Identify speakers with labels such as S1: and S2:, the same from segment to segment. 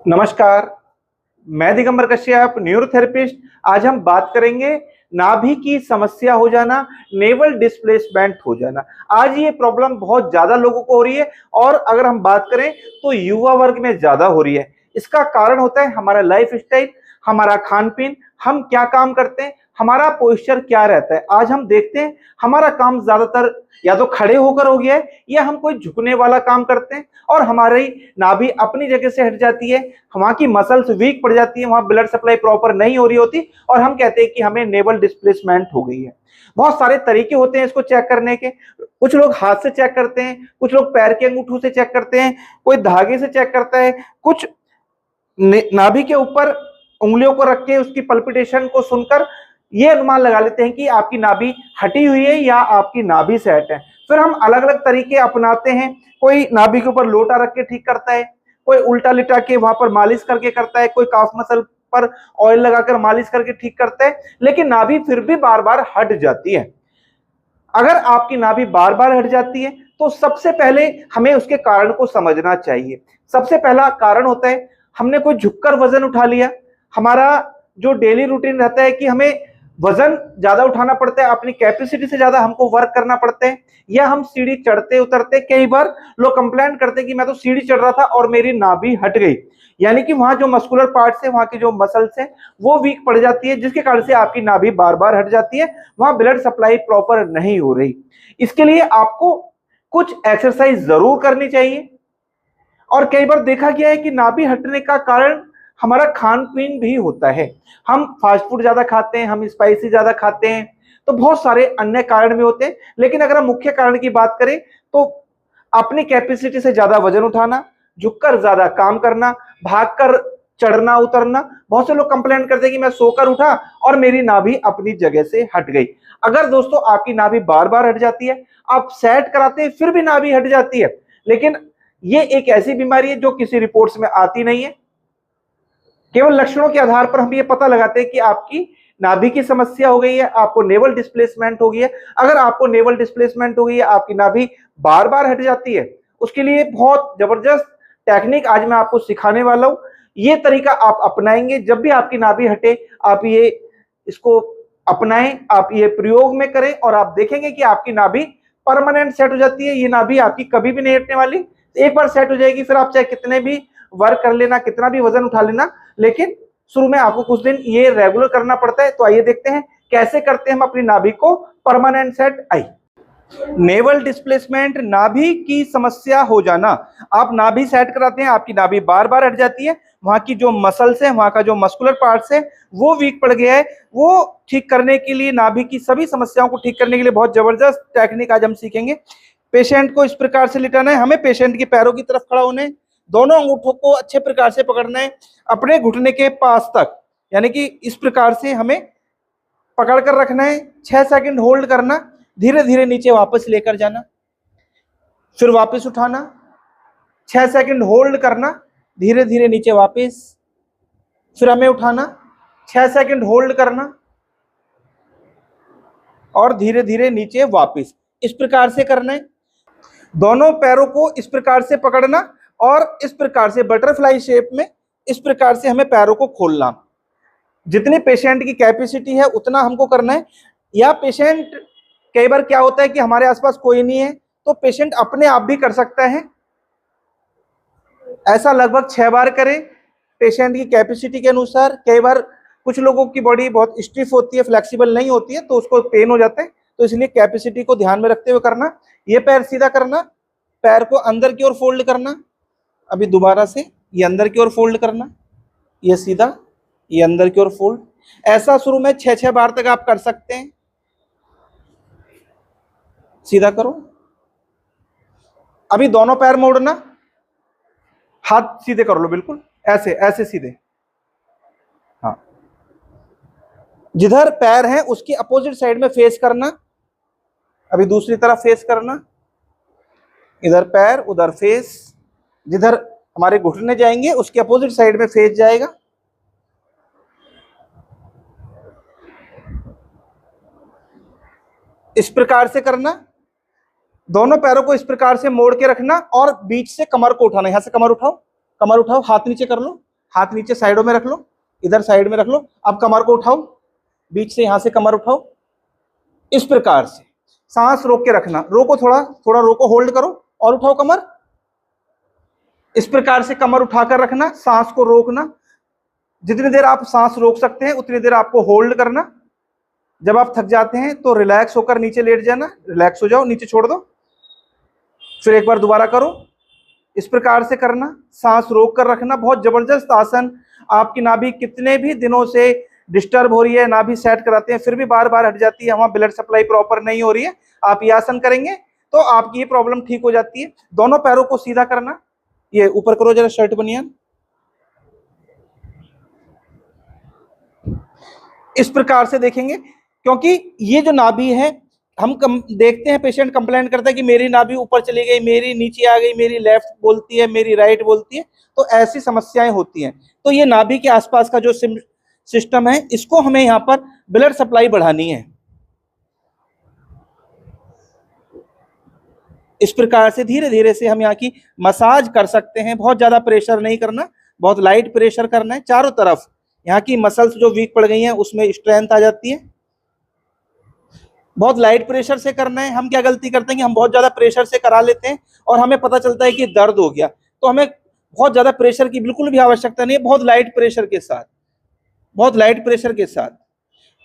S1: नमस्कार। मैं दिगंबर कश्यप, न्यूरोथेरेपिस्ट। आज हम बात करेंगे नाभि की समस्या हो जाना, नेवल डिस्प्लेसमेंट हो जाना। आज ये प्रॉब्लम बहुत ज्यादा लोगों को हो रही है और अगर हम बात करें तो युवा वर्ग में ज्यादा हो रही है। इसका कारण होता है हमारा लाइफ स्टाइल, हमारा खान पीन, हम क्या काम करते हैं, हमारा पोस्चर क्या रहता है। आज हम देखते हैं हमारा काम ज्यादातर या तो खड़े होकर हो गया है या हम कोई झुकने वाला काम करते हैं और हमारी नाभि अपनी जगह से हट जाती है, वहां की मसल्स वीक पड़ जाती है, वहां ब्लड सप्लाई प्रॉपर नहीं हो रही होती और हम कहते हैं कि हमें नेवल डिस्प्लेसमेंट हो गई है। बहुत सारे तरीके होते हैं इसको चेक करने के। कुछ लोग हाथ से चेक करते हैं, कुछ लोग पैर के अंगूठों से चेक करते हैं, कोई धागे से चेक करता है, कुछ नाभि के ऊपर उंगलियों को रख के उसकी पल्पिटेशन को सुनकर ये अनुमान लगा लेते हैं कि आपकी नाभि हटी हुई है या आपकी नाभि सेट है। फिर हम अलग अलग तरीके अपनाते हैं। कोई नाभि के ऊपर लोटा रख के ठीक करता है, कोई उल्टा लिटा के वहां पर मालिश करके करता है, कोई काफ मसल पर ऑयल लगाकर मालिश करके ठीक करता है, लेकिन नाभि फिर भी बार बार हट जाती है। अगर आपकी नाभि बार बार हट जाती है तो सबसे पहले हमें उसके कारण को समझना चाहिए। सबसे पहला कारण होता है हमने कोई झुककर वजन उठा लिया। हमारा जो डेली रूटीन रहता है कि हमें वजन ज्यादा उठाना पड़ता है, अपनी कैपेसिटी से ज्यादा हमको वर्क करना पड़ता है, या हम सीढ़ी चढ़ते उतरते, कई बार लोग कंप्लेंट करते हैं कि मैं तो सीढ़ी चढ़ रहा था और मेरी नाभि हट गई, यानी कि वहां जो मस्कुलर पार्ट्स है, वहां की जो मसल्स है वो वीक पड़ जाती है, जिसके कारण से आपकी नाभि बार बार हट जाती है, वहां ब्लड सप्लाई प्रॉपर नहीं हो रही। इसके लिए आपको कुछ एक्सरसाइज जरूर करनी चाहिए। और कई बार देखा गया है कि नाभि हटने का कारण हमारा खान पीन भी होता है। हम फास्ट फूड ज्यादा खाते हैं, हम स्पाइसी ज्यादा खाते हैं, तो बहुत सारे अन्य कारण भी होते हैं। लेकिन अगर हम मुख्य कारण की बात करें तो अपनी कैपेसिटी से ज्यादा वजन उठाना, झुककर ज्यादा काम करना, भागकर चढ़ना उतरना। बहुत से लोग कंप्लेंट करते हैं कि मैं सोकर उठा और मेरी नाभि अपनी जगह से हट गई। अगर दोस्तों आपकी नाभि बार बार हट जाती है, आप सेट कराते हैं फिर भी नाभि हट जाती है, लेकिन ये एक ऐसी बीमारी है जो किसी रिपोर्ट्स में आती नहीं है। केवल लक्षणों के आधार पर हम ये पता लगाते हैं कि आपकी नाभि की समस्या हो गई है, आपको नेवल डिस्प्लेसमेंट हो गई है। अगर आपको नेवल डिस्प्लेसमेंट हो गई है, आपकी नाभि बार बार हट जाती है, उसके लिए बहुत जबरदस्त टेक्निक आज मैं आपको सिखाने वाला हूं। ये तरीका आप अपनाएंगे, जब भी आपकी नाभि हटे आप ये इसको अपनाएं, आप ये प्रयोग में करें और आप देखेंगे कि आपकी नाभि परमानेंट सेट हो जाती है। ये नाभि आपकी कभी भी नहीं हटने वाली। एक बार सेट हो जाएगी फिर आप चाहे कितने भी वर्क कर लेना, कितना भी वजन उठा लेना, लेकिन शुरू में आपको कुछ दिन ये रेगुलर करना पड़ता है। तो आइए देखते हैं कैसे करते हैं हम अपनी नाभि को परमानेंट सेट। आई नेवल डिस्प्लेसमेंट, नाभि की समस्या हो जाना। आप नाभि सेट कराते हैं, आपकी नाभि बार बार हट जाती है, वहां की जो मसल्स है, वहां का जो मस्कुलर पार्ट्स है वो वीक पड़ गया है। वो ठीक करने के लिए, नाभि की सभी समस्याओं को ठीक करने के लिए बहुत जबरदस्त टेक्निक आज हम सीखेंगे। पेशेंट को इस प्रकार से लिटाना है, हमें पेशेंट के पैरों की तरफ खड़ा होने, दोनों अंगूठों को अच्छे प्रकार से पकड़ना है अपने घुटने के पास तक, यानी कि इस प्रकार से हमें पकड़ कर रखना है। 6 सेकंड होल्ड करना, धीरे धीरे नीचे वापस लेकर जाना, फिर वापस उठाना, 6 सेकंड होल्ड करना, धीरे धीरे नीचे वापस, फिर हमें उठाना, 6 सेकंड होल्ड करना और धीरे धीरे नीचे वापस। इस प्रकार से करना है। दोनों पैरों को इस प्रकार से पकड़ना और इस प्रकार से बटरफ्लाई शेप में इस प्रकार से हमें पैरों को खोलना। जितनी पेशेंट की कैपेसिटी है उतना हमको करना है। या पेशेंट, कई बार क्या होता है कि हमारे आसपास कोई नहीं है तो पेशेंट अपने आप भी कर सकता है। ऐसा लगभग 6 बार करें पेशेंट की कैपेसिटी के अनुसार। कई बार कुछ लोगों की बॉडी बहुत स्टिफ होती है, फ्लेक्सिबल नहीं होती है, तो उसको पेन हो जाता है, तो इसलिए कैपेसिटी को ध्यान में रखते हुए करना। ये पैर सीधा करना, पैर को अंदर की ओर फोल्ड करना, अभी दोबारा से ये अंदर की ओर फोल्ड करना, ये सीधा, ये अंदर की ओर फोल्ड। ऐसा शुरू में 6 बार तक आप कर सकते हैं। सीधा करो, अभी दोनों पैर मोड़ना, हाथ सीधे कर लो, बिल्कुल ऐसे ऐसे सीधे। हाँ, जिधर पैर है उसकी अपोजिट साइड में फेस करना, अभी दूसरी तरफ फेस करना, इधर पैर उधर फेस, जिधर हमारे घुटने जाएंगे उसके अपोजिट साइड में फेस जाएगा। इस प्रकार से करना, दोनों पैरों को इस प्रकार से मोड़ के रखना और बीच से कमर को उठाना। यहां से कमर उठाओ, कमर उठाओ, हाथ नीचे कर लो, हाथ नीचे साइडों में रख लो, इधर साइड में रख लो। अब कमर को उठाओ, बीच से यहां से कमर उठाओ, इस प्रकार से सांस रोक के रखना। रोको, थोड़ा थोड़ा रोको, होल्ड करो और उठाओ कमर। इस प्रकार से कमर उठाकर रखना, सांस को रोकना। जितनी देर आप सांस रोक सकते हैं उतनी देर आपको होल्ड करना। जब आप थक जाते हैं तो रिलैक्स होकर नीचे लेट जाना, रिलैक्स हो जाओ, नीचे छोड़ दो। फिर एक बार दोबारा करो, इस प्रकार से करना, सांस रोक कर रखना। बहुत जबरदस्त आसन। आपकी नाभि कितने भी दिनों से डिस्टर्ब हो रही है, नाभि सेट कराते हैं फिर भी बार बार हट जाती है, वहां ब्लड सप्लाई प्रॉपर नहीं हो रही है, आप ये आसन करेंगे तो आपकी ये प्रॉब्लम ठीक हो जाती है। दोनों पैरों को सीधा करना, ये ऊपर करो जरा शर्ट बनियान, इस प्रकार से देखेंगे। क्योंकि ये जो नाभि है, हम देखते हैं पेशेंट कंप्लेंट करता है कि मेरी नाभि ऊपर चली गई, मेरी नीचे आ गई, मेरी लेफ्ट बोलती है, मेरी राइट बोलती है, तो ऐसी समस्याएं होती हैं। तो ये नाभि के आसपास का जो सिस्टम है, इसको हमें यहाँ पर ब्लड सप्लाई बढ़ानी है। इस प्रकार से धीरे धीरे से हम यहाँ की मसाज कर सकते हैं। बहुत ज्यादा प्रेशर नहीं करना, बहुत लाइट प्रेशर करना है। चारों तरफ यहाँ की मसल्स जो वीक पड़ गई हैं उसमें स्ट्रेंथ आ जाती है। बहुत लाइट प्रेशर से करना है। हम क्या गलती करते हैं कि हम बहुत ज्यादा प्रेशर से करा लेते हैं और हमें पता चलता है कि दर्द हो गया, तो हमें बहुत ज्यादा प्रेशर की बिल्कुल भी आवश्यकता नहीं है। बहुत लाइट प्रेशर के साथ, बहुत लाइट प्रेशर के साथ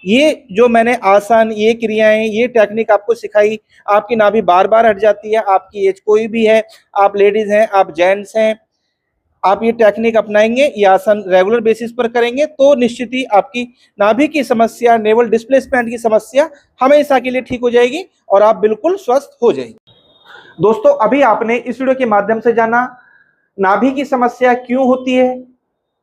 S1: ये जो मैंने आसन, ये क्रियाएं, ये टेक्निक आपको सिखाई, आपकी नाभि बार बार हट जाती है। आपकी एज कोई भी है, आप लेडीज हैं, आप जेंट्स हैं, आप ये टेक्निक अपनाएंगे, ये आसन रेगुलर बेसिस पर करेंगे तो निश्चित ही आपकी नाभि की समस्या, नेवल डिस्प्लेसमेंट की समस्या हमेशा के लिए ठीक हो जाएगी और आप बिल्कुल स्वस्थ हो जाएंगे। दोस्तों, अभी आपने इस वीडियो के माध्यम से जाना नाभि की समस्या क्यों होती है,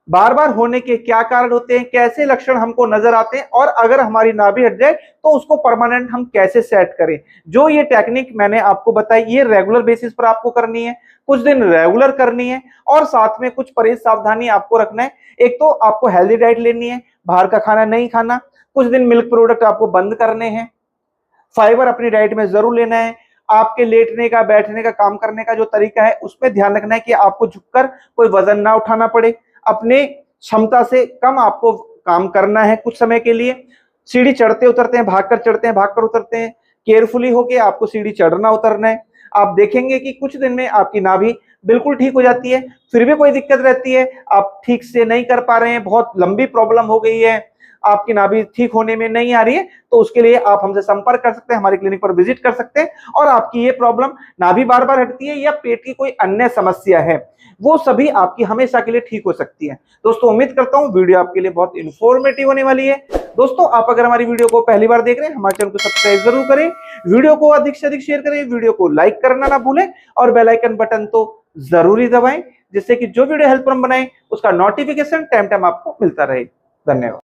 S1: बार बार होने के क्या कारण होते हैं, कैसे लक्षण हमको नजर आते हैं, और अगर हमारी नाभि हट जाए तो उसको परमानेंट हम कैसे सेट करें। जो ये टेक्निक मैंने आपको बताई, ये रेगुलर बेसिस पर आपको करनी है, कुछ दिन रेगुलर करनी है और साथ में कुछ परहेज सावधानी आपको रखना है। एक तो आपको हेल्दी डाइट लेनी है, बाहर का खाना नहीं खाना, कुछ दिन मिल्क प्रोडक्ट आपको बंद करने हैं, फाइबर अपनी डाइट में जरूर लेना है। आपके लेटने का, बैठने का, काम करने का जो तरीका है उसमें ध्यान रखना है कि आपको झुककर कोई वजन ना उठाना पड़े, अपने क्षमता से कम आपको काम करना है कुछ समय के लिए। सीढ़ी चढ़ते उतरते हैं, भागकर चढ़ते हैं, भागकर उतरते हैं, केयरफुली होके आपको सीढ़ी चढ़ना उतरना है। आप देखेंगे कि कुछ दिन में आपकी नाभि बिल्कुल ठीक हो जाती है। फिर भी कोई दिक्कत रहती है, आप ठीक से नहीं कर पा रहे हैं, बहुत लंबी प्रॉब्लम हो गई है, आपकी नाभि ठीक होने में नहीं आ रही है, तो उसके लिए आप हमसे संपर्क कर सकते हैं, हमारे क्लिनिक पर विजिट कर सकते हैं। और आपकी ये प्रॉब्लम नाभि बार बार हटती है या पेट की कोई अन्य समस्या है, वो सभी आपकी हमेशा के लिए ठीक हो सकती है। दोस्तों, उम्मीद करता हूं वीडियो आपके लिए बहुत इंफॉर्मेटिव होने वाली है। दोस्तों, आप अगर हमारी वीडियो को पहली बार देख रहे हैं, हमारे चैनल को सब्सक्राइब जरूर करें, वीडियो को अधिक से अधिक शेयर करें, वीडियो को लाइक करना ना भूलें और बेल आइकन बटन तो जरूरी दबाएं, जिससे कि जो वीडियो हेल्प हम बनाएं उसका नोटिफिकेशन टाइम टाइम आपको मिलता रहे। धन्यवाद।